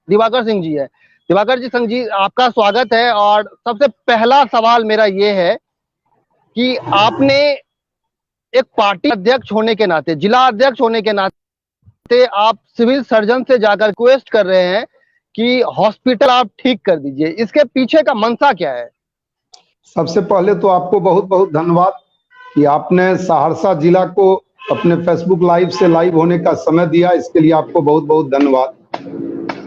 दिवाकर सिंह जी है। दिवाकर जी सिंह जी, आपका स्वागत है। और सबसे पहला सवाल मेरा ये है कि आपने एक पार्टी अध्यक्ष होने के नाते, जिला अध्यक्ष होने के नाते, आप सिविल सर्जन से जाकर रिक्वेस्ट कर रहे हैं कि हॉस्पिटल आप ठीक कर दीजिए। इसके पीछे का मंशा क्या है? सबसे पहले तो आपको बहुत बहुत धन्यवाद कि आपने सहरसा जिला को अपने फेसबुक लाइव से लाइव होने का समय दिया। इसके लिए आपको बहुत बहुत धन्यवाद।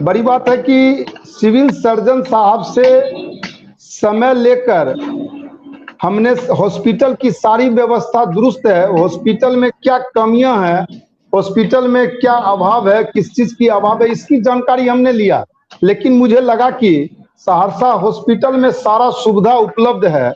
बड़ी बात है कि सिविल सर्जन साहब से समय लेकर हमने हॉस्पिटल की सारी व्यवस्था दुरुस्त है, हॉस्पिटल में क्या कमियां हैं, हॉस्पिटल में क्या अभाव है, किस चीज की अभाव है, इसकी जानकारी हमने लिया। लेकिन मुझे लगा कि सहरसा हॉस्पिटल में सारा सुविधा उपलब्ध है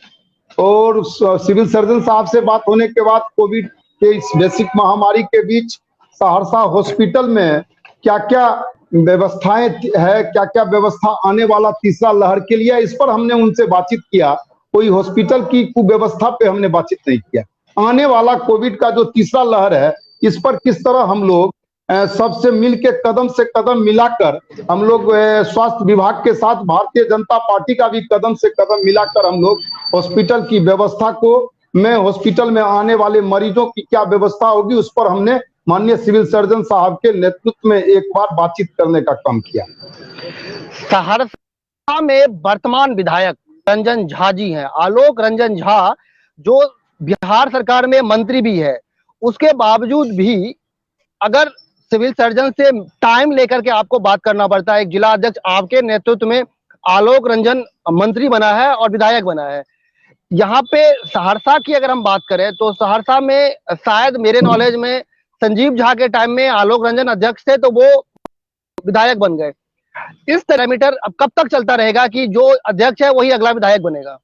और सिविल सर्जन साहब से बात होने के बाद कोविड के इस वैश्विक महामारी के बीच सहरसा हॉस्पिटल में क्या क्या व्यवस्थाएं है, क्या क्या व्यवस्था आने वाला तीसरा लहर के लिए, इस पर हमने उनसे बातचीत किया। कोई हॉस्पिटल की कुव्यवस्था पे हमने बातचीत नहीं किया। आने वाला कोविड का जो तीसरा लहर है, इस पर किस तरह हम लोग सबसे मिल के कदम से कदम मिलाकर हम लोग स्वास्थ्य विभाग के साथ भारतीय जनता पार्टी का भी कदम से कदम मिलाकर हम लोग हॉस्पिटल की व्यवस्था को, में हॉस्पिटल में आने वाले मरीजों की क्या व्यवस्था होगी, उस पर हमने माननीय सिविल सर्जन साहब के नेतृत्व में एक बार बातचीत करने का काम किया। सहरसा में वर्तमान विधायक रंजन झा जी हैं, आलोक रंजन झा, जो बिहार सरकार में मंत्री भी है। उसके बावजूद भी अगर सिविल सर्जन से टाइम लेकर के आपको बात करना पड़ता है, एक जिला अध्यक्ष आपके नेतृत्व में आलोक रंजन मंत्री बना है और विधायक बना है। यहाँ पे सहरसा की अगर हम बात करें तो सहरसा में शायद मेरे नॉलेज में संजीव झा के टाइम में आलोक रंजन अध्यक्ष थे तो वो विधायक बन गए। इस पैरामीटर अब कब तक चलता रहेगा कि जो अध्यक्ष है वही अगला विधायक बनेगा?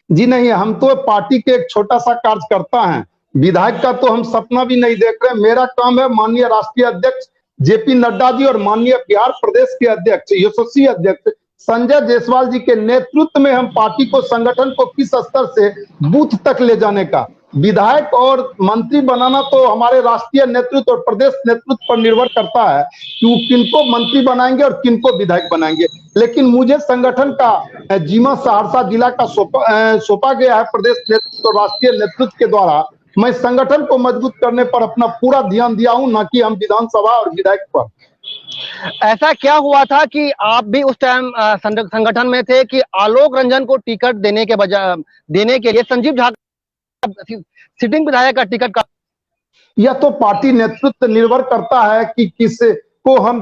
जी नहीं, हम तो पार्टी के एक छोटा सा कार्यकर्ता हैं, विधायक का तो हम सपना भी नहीं देख रहे। मेरा काम है माननीय राष्ट्रीय अध्यक्ष जेपी नड्डा जी और माननीय बिहार प्रदेश के अध्यक्ष यशस्वी अध्यक्ष संजय जायसवाल जी के नेतृत्व में हम पार्टी को, संगठन को किस स्तर से बूथ तक ले जाने का। विधायक और मंत्री बनाना तो हमारे राष्ट्रीय नेतृत्व और प्रदेश नेतृत्व पर निर्भर करता है कि वो किनको मंत्री बनाएंगे और किनको विधायक बनाएंगे। लेकिन मुझे संगठन का जिम्मा सहरसा जिला का सौंपा गया है प्रदेश नेतृत्व और राष्ट्रीय नेतृत्व के द्वारा। मैं संगठन को मजबूत करने पर अपना पूरा ध्यान दिया हूं, न कि हम विधानसभा और विधायक पर। ऐसा क्या हुआ था कि आप भी उस टाइम संगठन में थे कि आलोक रंजन को टिकट देने के बजाय देने के लिए संजीव झा सिटिंग विधायक का टिकट का? यह तो पार्टी नेतृत्व निर्भर करता है कि किस को हम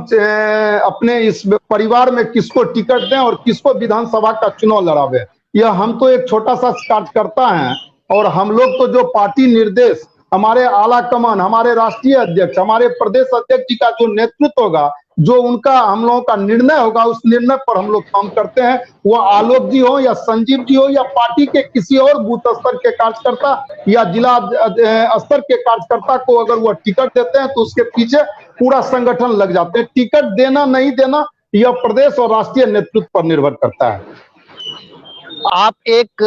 अपने इस परिवार में किसको टिकट दें और किसको विधानसभा का चुनाव लड़ावे। यह हम तो एक छोटा सा कार्यकर्ता हैं और हम लोग तो जो पार्टी निर्देश हमारे आला कमान, हमारे राष्ट्रीय अध्यक्ष, हमारे प्रदेश अध्यक्ष जी का जो नेतृत्व होगा, जो उनका हम लोगों का निर्णय होगा, उस निर्णय पर हम लोग काम करते हैं। वो आलोक जी हो या संजीव जी हो या पार्टी के किसी और बूथ स्तर के कार्यकर्ता या जिला स्तर के कार्यकर्ता को अगर वो टिकट देते हैं तो उसके पीछे पूरा संगठन लग जाते हैं। टिकट देना नहीं देना यह प्रदेश और राष्ट्रीय नेतृत्व पर निर्भर करता है। आप एक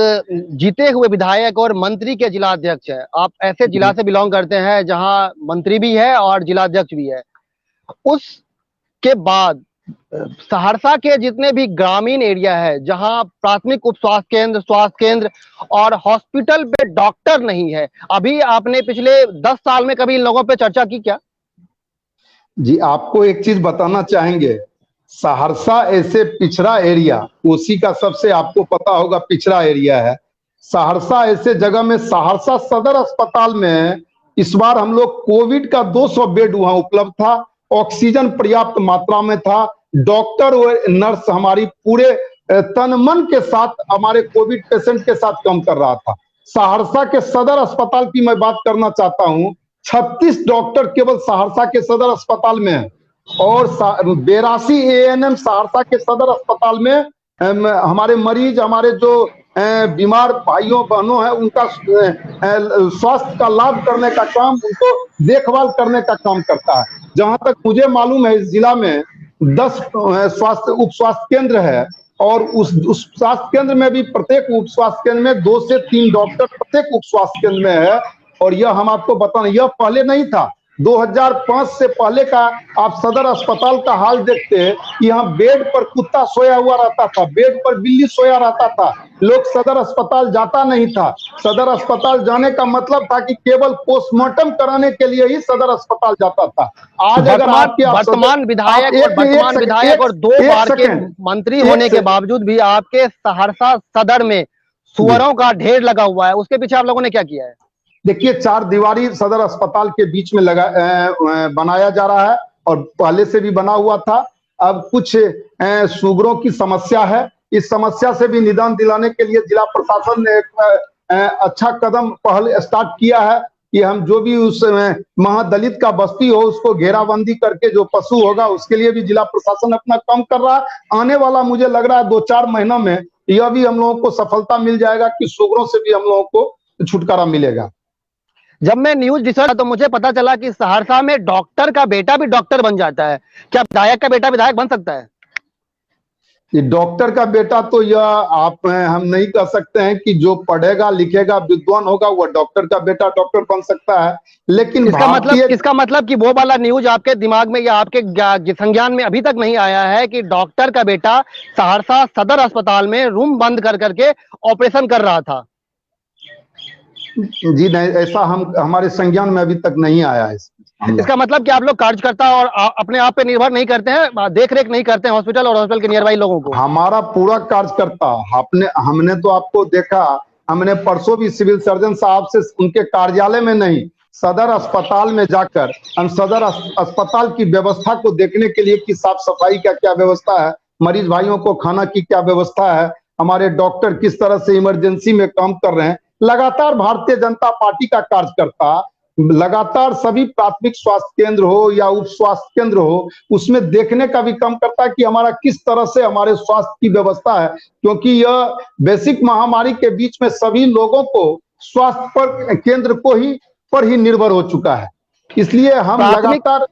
जीते हुए विधायक और मंत्री के जिला अध्यक्ष हैं। आप ऐसे जिला से बिलोंग करते हैं जहां मंत्री भी है और जिला अध्यक्ष भी है। उसके बाद सहरसा के जितने भी ग्रामीण एरिया है जहां प्राथमिक उप स्वास्थ्य केंद्र और हॉस्पिटल पे डॉक्टर नहीं है, अभी आपने पिछले 10 साल में कभी इन लोगों पे चर्चा की क्या? जी, आपको एक चीज बताना चाहेंगे, सहरसा ऐसे पिछड़ा एरिया, कोसी का सबसे आपको पता होगा पिछड़ा एरिया है। सहरसा ऐसे जगह में, सहरसा सदर अस्पताल में इस बार हम लोग कोविड का 200 बेड वहां उपलब्ध था, ऑक्सीजन पर्याप्त मात्रा में था, डॉक्टर और नर्स हमारी पूरे तन मन के साथ हमारे कोविड पेशेंट के साथ काम कर रहा था। सहरसा के सदर अस्पताल की मैं बात करना चाहता हूँ, 36 डॉक्टर केवल सहरसा के सदर अस्पताल में है और 82 ANM सहरसा के सदर अस्पताल में हमारे मरीज, हमारे जो बीमार भाइयों बहनों हैं उनका स्वास्थ्य का लाभ करने का काम, उनको देखभाल करने का काम करता है। जहां तक मुझे मालूम है इस जिला में 10 उप स्वास्थ्य केंद्र है और उस स्वास्थ्य केंद्र में भी प्रत्येक उप स्वास्थ्य केंद्र में 2 से 3 डॉक्टर प्रत्येक उप स्वास्थ्य केंद्र में है। और यह हम आपको बताना, यह पहले नहीं था। 2005 से पहले का आप सदर अस्पताल का हाल देखते हैं कि यहाँ बेड पर कुत्ता सोया हुआ रहता था, बेड पर बिल्ली सोया रहता था, लोग सदर अस्पताल जाता नहीं था। सदर अस्पताल जाने का मतलब था कि केवल पोस्टमार्टम कराने के लिए ही सदर अस्पताल जाता था। आज अगर वर्तमान विधायक और 2 बार के मंत्री होने के बावजूद भी आपके सहरसा सदर में सुअरों का ढेर लगा हुआ है, उसके पीछे आप लोगों ने क्या किया है? देखिए, 4 दीवारी सदर अस्पताल के बीच में बनाया जा रहा है और पहले से भी बना हुआ था। अब कुछ सुअरों की समस्या है, इस समस्या से भी निदान दिलाने के लिए जिला प्रशासन ने एक अच्छा कदम पहले स्टार्ट किया है कि हम जो भी उस महादलित का बस्ती हो उसको घेराबंदी करके जो पशु होगा उसके लिए भी जिला प्रशासन अपना काम कर रहा है। आने वाला मुझे लग रहा है 2-4 महीनों में यह भी हम लोगों को सफलता मिल जाएगा कि सुअरों से भी हम लोगों को छुटकारा मिलेगा। जब मैं न्यूज रिसर्च तो मुझे पता चला कि सहरसा में डॉक्टर का बेटा भी डॉक्टर बन जाता है। क्या विधायक का बेटा विधायक बन सकता है? डॉक्टर का बेटा तो यह हम नहीं कह सकते हैं कि जो पढ़ेगा लिखेगा विद्वान होगा वह डॉक्टर का बेटा डॉक्टर बन सकता है, लेकिन इसका मतलब कि वो वाला न्यूज आपके दिमाग में या आपके संज्ञान में अभी तक नहीं आया है कि डॉक्टर का बेटा सहरसा सदर अस्पताल में रूम बंद कर करके ऑपरेशन कर रहा था? जी नहीं, ऐसा हमारे संज्ञान में अभी तक नहीं आया है। इसका मतलब कि आप लोग कार्यकर्ता और अपने आप पे निर्भर नहीं करते हैं, देख रेख नहीं करते हैं हॉस्पिटल और हॉस्पिटल के नियर बाई लोगों को? हमारा पूरा कार्यकर्ता हमने तो आपको देखा, हमने परसों भी सिविल सर्जन साहब से उनके कार्यालय में नहीं सदर अस्पताल में जाकर हम सदर अस्पताल की व्यवस्था को देखने के लिए कि साफ सफाई का क्या व्यवस्था है, मरीज भाइयों को खाना की क्या व्यवस्था है, हमारे डॉक्टर किस तरह से इमरजेंसी में काम कर रहे हैं। लगातार भारतीय जनता पार्टी का कार्यकर्ता लगातार सभी प्राथमिक स्वास्थ्य केंद्र हो या उप स्वास्थ्य केंद्र हो उसमें देखने का भी काम करता है कि हमारा किस तरह से हमारे स्वास्थ्य की व्यवस्था है, क्योंकि यह वैश्विक महामारी के बीच में सभी लोगों को स्वास्थ्य पर केंद्र पर ही निर्भर हो चुका है। इसलिए हम लगातार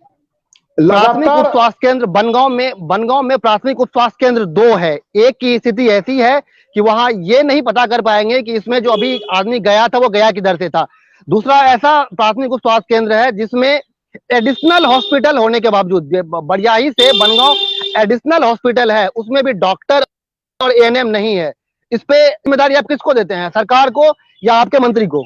उप स्वास्थ्य केंद्र बनगांव में प्राथमिक उप स्वास्थ्य केंद्र 2 है। एक की स्थिति ऐसी है कि वहां ये नहीं पता कर पाएंगे कि इसमें जो अभी आदमी गया था वो गया किधर से था। दूसरा ऐसा प्राथमिक उप स्वास्थ्य केंद्र है जिसमें एडिशनल हॉस्पिटल होने के बावजूद, बड़ियाही से बनगांव एडिशनल हॉस्पिटल है, उसमें भी डॉक्टर और एएनएम नहीं है। इस पे जिम्मेदारी आप किसको देते हैं, सरकार को या आपके मंत्री को?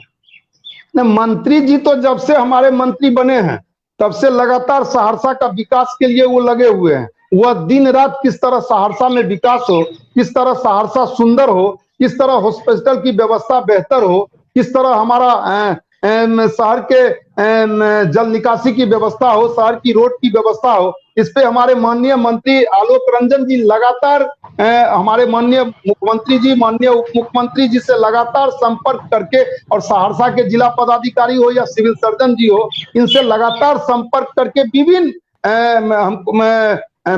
मंत्री जी तो जब से हमारे मंत्री बने हैं तब से लगातार सहरसा का विकास के लिए वो लगे हुए हैं। वह दिन रात किस तरह सहरसा में विकास हो, किस तरह सहरसा सुंदर हो, किस तरह हॉस्पिटल की व्यवस्था बेहतर हो, किस तरह हमारा शहर के जल निकासी की व्यवस्था हो, शहर की रोड की व्यवस्था हो, इस पे हमारे माननीय मंत्री आलोक रंजन जी लगातार हमारे माननीय मुख्यमंत्री जी, माननीय उप मुख्यमंत्री जी से लगातार संपर्क करके और सहरसा के जिला पदाधिकारी हो या सिविल सर्जन जी हो, इनसे लगातार संपर्क करके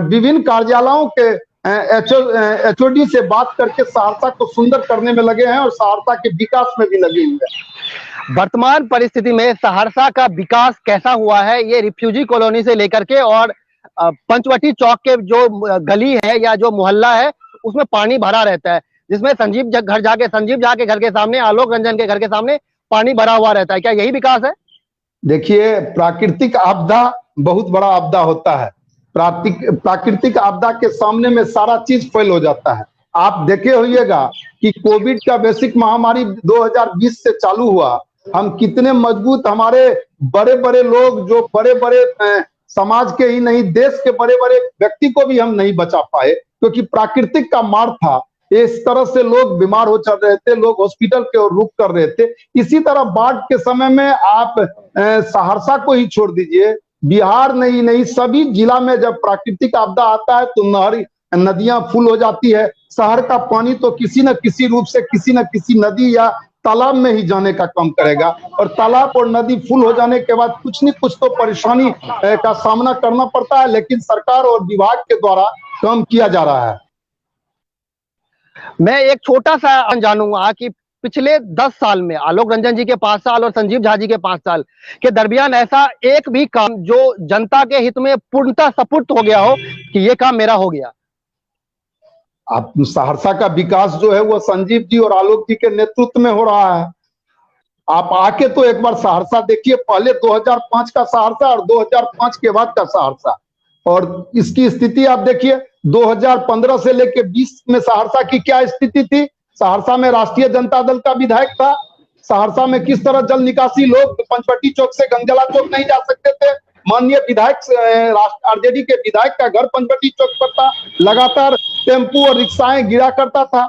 विभिन्न कार्यालयों के एचओडी से बात करके सहरसा को सुंदर करने में लगे हैं और सहरसा के विकास में भी लगे हुए हैं। वर्तमान परिस्थिति में सहरसा का विकास कैसा हुआ है, ये रिफ्यूजी कॉलोनी से लेकर के और पंचवटी चौक के जो गली है या जो मोहल्ला है उसमें पानी भरा रहता है, जिसमें संजीव जाके घर के सामने, आलोक रंजन के घर के सामने पानी भरा हुआ रहता है। क्या यही विकास है? देखिए, प्राकृतिक आपदा बहुत बड़ा आपदा होता है। प्राकृतिक आपदा के सामने में सारा चीज फेल हो जाता है। आप देखे होइएगा कि कोविड का वैश्विक महामारी 2020 से चालू हुआ, हम कितने मजबूत, हमारे बड़े बड़े लोग जो बड़े बड़े समाज के ही नहीं देश के बड़े बड़े व्यक्ति को भी हम नहीं बचा पाए, क्योंकि प्राकृतिक का मार था। इस तरह से लोग बीमार हो चल रहे थे, लोग हॉस्पिटल के ओर रुख कर रहे थे। इसी तरह बाढ़ के समय में आप सहरसा को ही छोड़ दीजिए, बिहार नहीं सभी जिला में जब प्राकृतिक आपदा आता है तो नदियां फुल हो जाती है। शहर का पानी तो किसी न किसी रूप से किसी न किसी नदी या तालाब में ही जाने का काम करेगा, और तालाब और नदी फुल हो जाने के बाद कुछ न कुछ तो परेशानी का सामना करना पड़ता है, लेकिन सरकार और विभाग के द्वारा काम किया जा रहा है। मैं एक छोटा सा जानूंगा कि पिछले 10 साल में आलोक रंजन जी के 5 साल और संजीव झा जी के 5 साल के दरमियान ऐसा एक भी काम जो जनता के हित में पूर्णतः सपुर्द हो गया हो कि ये काम मेरा हो गया? आप सहरसा का विकास जो है वो संजीव जी और आलोक जी के नेतृत्व में हो रहा है। आप आके तो एक बार सहरसा देखिए, पहले 2005 का सहरसा और 2005 के बाद का सहरसा, और इसकी स्थिति आप देखिए 2015 से लेके 20 में सहरसा की क्या स्थिति थी। सहरसा में राष्ट्रीय जनता दल का विधायक था। सहरसा में किस तरह जल निकासी, लोग पंचवटी चौक से गंगजला चौक नहीं जा सकते थे। माननीय विधायक आरजेडी के विधायक का घर पंचवटी चौक पर था, लगातार टेम्पू और रिक्शाएं गिरा करता था।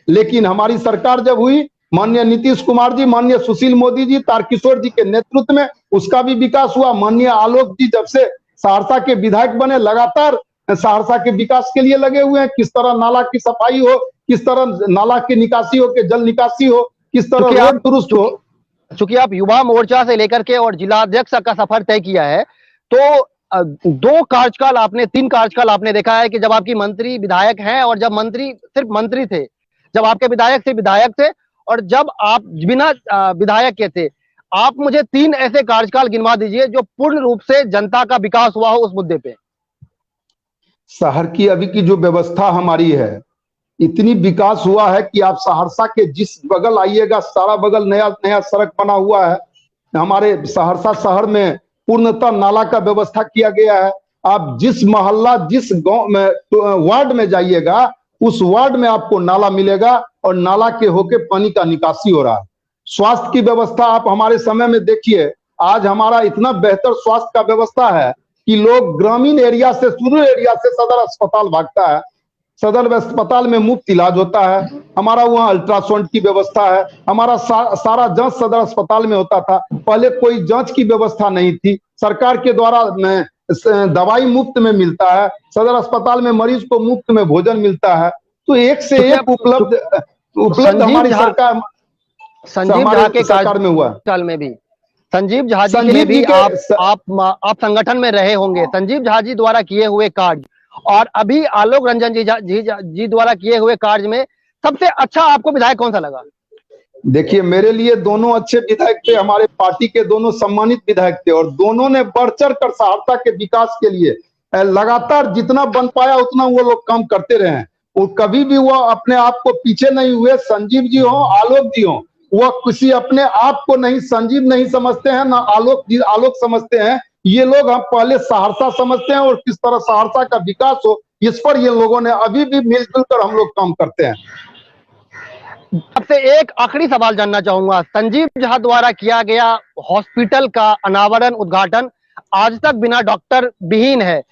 लेकिन हमारी सरकार जब हुई, माननीय नीतीश कुमार जी, माननीय सुशील मोदी जी, तारकिशोर जी के नेतृत्व में, उसका भी विकास हुआ। माननीय आलोक जी जब से सहरसा के विधायक बने, लगातार सहरसा के विकास के लिए लगे हुए हैं। किस तरह नाला की सफाई हो, किस तरह नाला की निकासी हो, के जल निकासी हो, किस तरह रोड दुरुस्त हो। चूंकि आप युवा मोर्चा से लेकर के और जिलाध्यक्ष का सफर तय किया है, तो 2 कार्यकाल आपने, 3 कार्यकाल आपने देखा है कि जब आपकी मंत्री विधायक हैं और जब मंत्री सिर्फ मंत्री थे, जब आपके विधायक से विधायक थे और जब आप बिना विधायक के थे। आप मुझे 3 ऐसे कार्यकाल गिनवा दीजिए जो पूर्ण रूप से जनता का विकास हुआ हो उस मुद्दे पे। शहर की अभी की जो व्यवस्था हमारी है, इतनी विकास हुआ है कि आप सहरसा के जिस बगल आइएगा, सारा बगल नया नया सड़क बना हुआ है। हमारे सहरसा शहर में पूर्णतः नाला का व्यवस्था किया गया है। आप जिस मोहल्ला, जिस गांव में, वार्ड में जाइएगा, उस वार्ड में आपको नाला मिलेगा और नाला के होके पानी का निकासी हो रहा है। स्वास्थ्य की व्यवस्था आप हमारे समय में देखिए, आज हमारा इतना बेहतर स्वास्थ्य का व्यवस्था है कि लोग ग्रामीण एरिया से, रूरल एरिया से सदर अस्पताल भागता है। सदर अस्पताल में मुफ्त इलाज होता है। हमारा वहाँ अल्ट्रासाउंड की व्यवस्था है। हमारा सारा जांच सदर अस्पताल में होता था। पहले कोई जांच की व्यवस्था नहीं थी। सरकार के द्वारा दवाई मुफ्त में मिलता है। सदर अस्पताल में मरीज को मुफ्त में भोजन मिलता है। तो एक से एक उपलब्ध हमारी सरकार, संजीव झा के सरकार में हुआ। काल में भी संजीव झा जी के लिए भी आप संगठन में रहे होंगे। संजीव झा जी द्वारा किए हुए कार्य और अभी आलोक रंजन जी द्वारा किए हुए कार्य में सबसे अच्छा आपको विधायक कौन सा लगा? देखिए, मेरे लिए दोनों अच्छे विधायक थे। हमारे पार्टी के दोनों सम्मानित विधायक थे और दोनों ने बढ़ चढ़ कर सहरसा के विकास के लिए लगातार जितना बन पाया उतना वो लोग काम करते रहे हैं। और कभी भी वो अपने आप को पीछे नहीं हुए। संजीव जी हो, आलोक जी हो, वह किसी अपने आप को नहीं संजीव नहीं समझते हैं, ना आलोक समझते हैं। ये लोग हम पहले सहरसा समझते हैं और किस तरह सहरसा का विकास हो, इस पर ये लोगों ने अभी भी मिलजुल कर हम लोग काम करते हैं। आपसे एक आखिरी सवाल जानना चाहूंगा। संजीव झा द्वारा किया गया हॉस्पिटल का अनावरण, उद्घाटन आज तक बिना डॉक्टर विहीन है,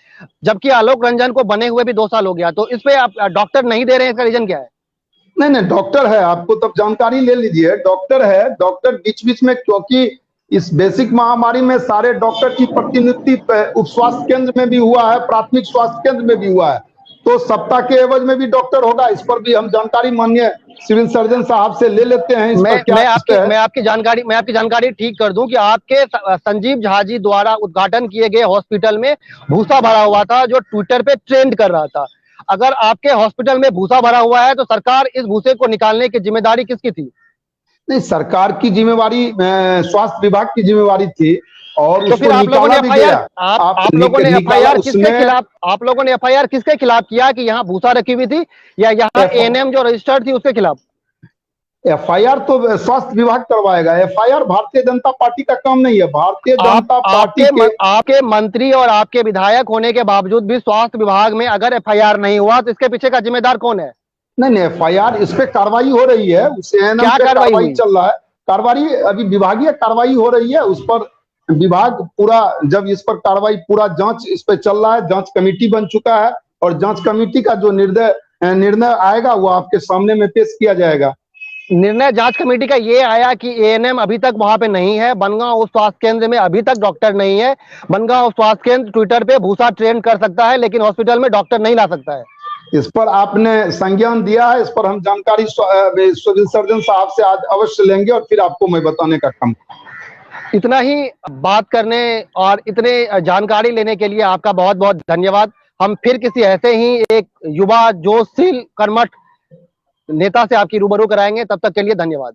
जबकि आलोक रंजन को बने हुए भी 2 साल हो गया। तो इस पे आप डॉक्टर नहीं दे रहे हैं, इसका रीजन क्या है? नहीं, डॉक्टर है, आपको तब जानकारी ले लीजिए। डॉक्टर है, डॉक्टर बीच बीच में, क्योंकि इस बेसिक महामारी में सारे डॉक्टर की प्रतिनियुक्ति उप स्वास्थ्य केंद्र में भी हुआ है, प्राथमिक स्वास्थ्य केंद्र में भी हुआ है। तो सप्ताह के एवज में भी डॉक्टर होगा। इस पर भी हम जानकारी माननीय सिविल सर्जन साहब से ले लेते हैं। मैं आपकी जानकारी ठीक कर दूं कि आपके संजीव झा जी द्वारा उद्घाटन किए गए हॉस्पिटल में भूसा भरा हुआ था जो ट्विटर पे ट्रेंड कर रहा था। अगर आपके हॉस्पिटल में भूसा भरा हुआ है तो सरकार इस भूसे को निकालने की जिम्मेदारी किसकी थी? नहीं, सरकार की जिम्मेवारी, स्वास्थ्य विभाग की जिम्मेवारी थी। और तो फिर आप लोगों ने एफआईआर किसके खिलाफ किया कि यहाँ भूसा रखी हुई थी, या यहाँ एएनएम जो रजिस्टर्ड थी उसके खिलाफ? एफआईआर तो स्वास्थ्य विभाग करवाएगा। एफआईआर भारतीय जनता पार्टी का काम नहीं है। भारतीय जनता पार्टी आपके मंत्री और आपके विधायक होने के बावजूद भी स्वास्थ्य विभाग में अगर एफआईआर नहीं हुआ तो इसके पीछे का जिम्मेदार कौन है? नहीं, एफआईआर, इस पे कार्रवाई हो रही है। क्या कार्रवाई चल रहा है? कार्रवाई अभी विभागीय कार्रवाई हो रही है। उस पर विभाग पूरा, जब इस पर कार्रवाई पूरा जांच इस पे चल रहा है, जांच कमेटी बन चुका है और जांच कमेटी का जो निर्णय आएगा वो आपके सामने में पेश किया जाएगा। निर्णय जांच कमेटी का ये आया कि एएनएम अभी तक वहां पे नहीं है। बनगांव उप स्वास्थ्य केंद्र में अभी तक डॉक्टर नहीं है। बनगांव उप स्वास्थ्य केंद्र ट्विटर पे भूसा ट्रेंड कर सकता है लेकिन हॉस्पिटल में डॉक्टर नहीं ला सकता है। इस पर आपने संज्ञान दिया है। इस पर हम जानकारी सिविल सर्जन साहब से आज अवश्य लेंगे और फिर आपको मैं बताने का काम। इतना ही बात करने और इतने जानकारी लेने के लिए आपका बहुत बहुत धन्यवाद। हम फिर किसी ऐसे ही एक युवा जोशील कर्मठ नेता से आपकी रूबरू कराएंगे। तब तक के लिए धन्यवाद।